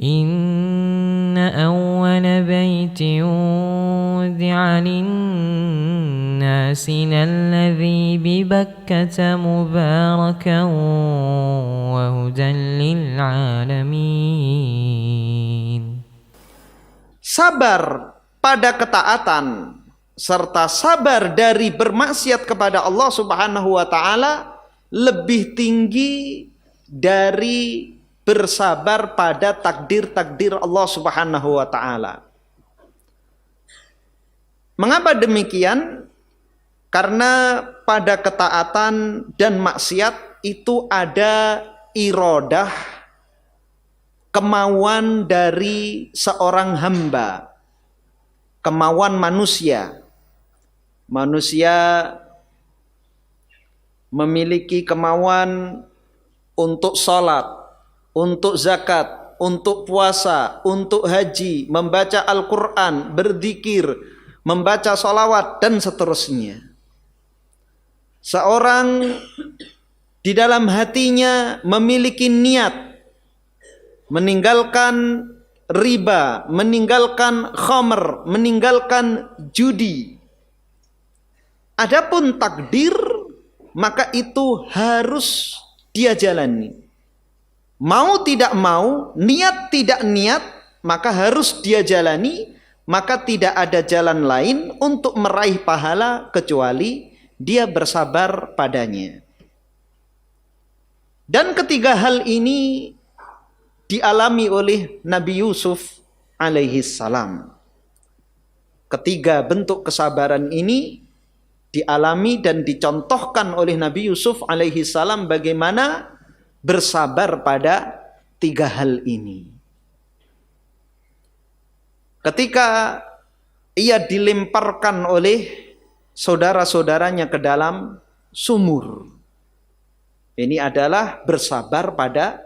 إن أول بيت وضع للناس للذي ببكة مباركا وهدى للعالمين. Sabar pada ketaatan serta sabar dari bermaksiat kepada Allah Subhanahu wa taala lebih tinggi dari bersabar pada takdir-takdir Allah Subhanahu wa taala. Mengapa demikian? Karena pada ketaatan dan maksiat itu ada iradah, kemauan dari seorang hamba, kemauan manusia. Manusia memiliki kemauan untuk sholat, untuk zakat, untuk puasa, untuk haji, membaca Al-Quran, berzikir, membaca sholawat, dan seterusnya. Seorang di dalam hatinya memiliki niat meninggalkan riba, meninggalkan khamr, meninggalkan judi. Adapun takdir, maka itu harus dia jalani. Mau tidak mau, niat tidak niat, maka harus dia jalani. Maka tidak ada jalan lain untuk meraih pahala kecuali dia bersabar padanya. Dan ketiga hal ini dialami oleh Nabi Yusuf alaihi salam. Ketiga bentuk kesabaran ini dialami dan dicontohkan oleh Nabi Yusuf alaihi salam bagaimana bersabar pada tiga hal ini. Ketika ia dilemparkan oleh saudara-saudaranya ke dalam sumur. Ini adalah bersabar pada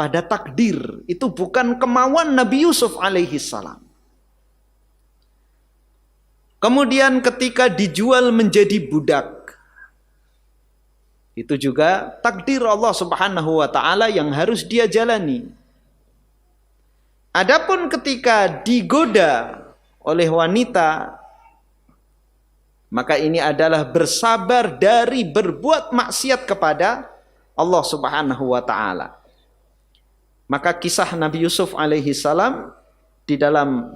takdir. Itu bukan kemauan Nabi Yusuf alaihi salam. Kemudian ketika dijual menjadi budak, itu juga takdir Allah Subhanahu wa taala yang harus dia jalani. Adapun ketika digoda oleh wanita, maka ini adalah bersabar dari berbuat maksiat kepada Allah Subhanahu wa taala. Maka kisah Nabi Yusuf alaihi salam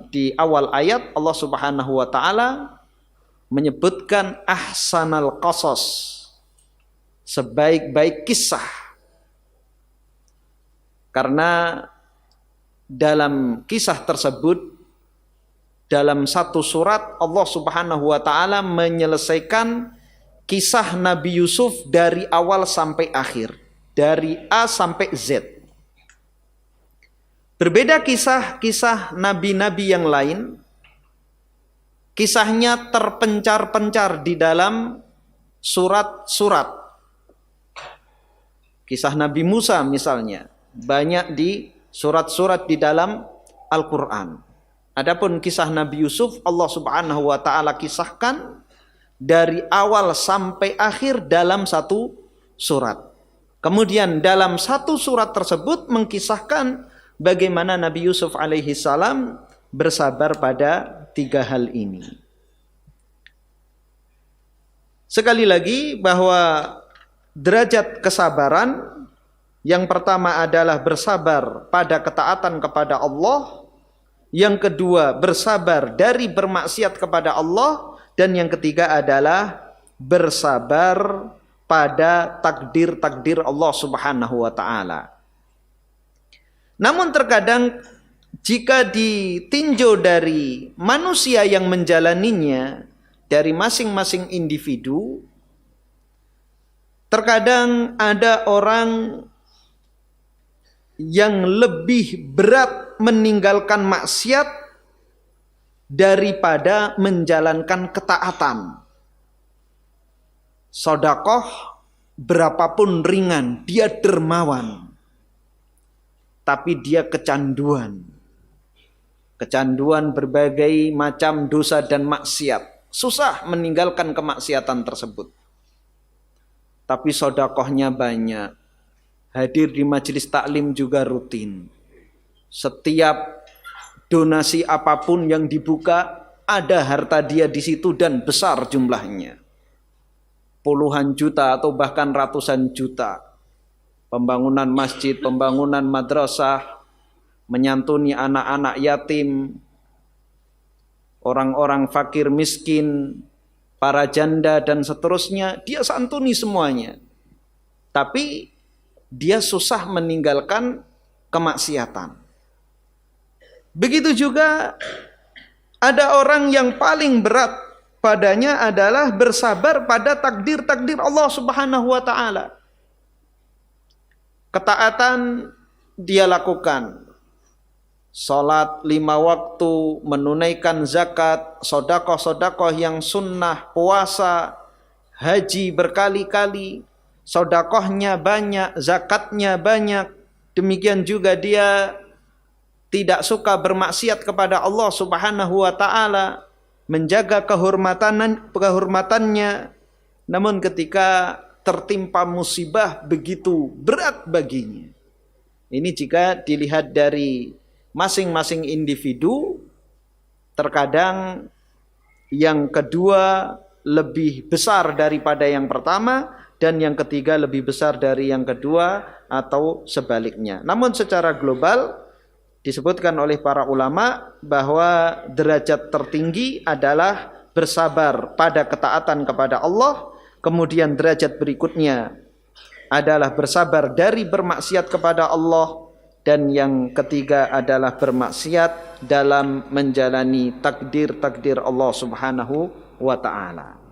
di awal ayat Allah Subhanahu wa taala menyebutkan ahsanal qasas, sebaik-baik kisah. Karena dalam kisah tersebut, dalam satu surat Allah Subhanahu wa taala menyelesaikan kisah Nabi Yusuf dari awal sampai akhir, dari A sampai Z. Berbeda kisah-kisah nabi-nabi yang lain, kisahnya terpencar-pencar di dalam surat-surat. Kisah Nabi Musa misalnya, banyak di surat-surat di dalam Al-Quran. Adapun kisah Nabi Yusuf, Allah Subhanahu wa taala kisahkan dari awal sampai akhir dalam satu surat. Kemudian dalam satu surat tersebut mengkisahkan bagaimana Nabi Yusuf alaihi salam bersabar pada tiga hal ini. Sekali lagi bahwa derajat kesabaran yang pertama adalah bersabar pada ketaatan kepada Allah, yang kedua bersabar dari bermaksiat kepada Allah, dan yang ketiga adalah bersabar pada takdir-takdir Allah Subhanahu wa taala. Namun terkadang jika ditinjau dari manusia yang menjalaninya, dari masing-masing individu, terkadang ada orang yang lebih berat meninggalkan maksiat daripada menjalankan ketaatan. Sedekah berapapun ringan, dia dermawan. Tapi dia kecanduan berbagai macam dosa dan maksiat. Susah meninggalkan kemaksiatan tersebut. Tapi sedekahnya banyak. Hadir di majelis taklim juga rutin. Setiap donasi apapun yang dibuka, ada harta dia di situ dan besar jumlahnya. Puluhan juta atau bahkan ratusan juta. Pembangunan masjid, pembangunan madrasah, menyantuni anak-anak yatim, orang-orang fakir miskin, para janda dan seterusnya, dia santuni semuanya. Tapi dia susah meninggalkan kemaksiatan. Begitu juga ada orang yang paling berat padanya adalah bersabar pada takdir-takdir Allah Subhanahu wa taala. Ketaatan dia lakukan. Salat 5 waktu, menunaikan zakat, sedekah-sedekah yang sunnah, puasa, haji berkali-kali, sedekahnya banyak, zakatnya banyak. Demikian juga dia tidak suka bermaksiat kepada Allah Subhanahu wa taala, menjaga kehormatannya. Namun ketika tertimpa musibah begitu berat baginya. Ini jika dilihat dari masing-masing individu, terkadang yang kedua lebih besar daripada yang pertama, dan yang ketiga lebih besar dari yang kedua, atau sebaliknya. Namun secara global disebutkan oleh para ulama bahwa derajat tertinggi adalah bersabar pada ketaatan kepada Allah. Kemudian derajat berikutnya adalah bersabar dari bermaksiat kepada Allah. Dan yang ketiga adalah bermaksiat dalam menjalani takdir-takdir Allah Subhanahu wa ta'ala.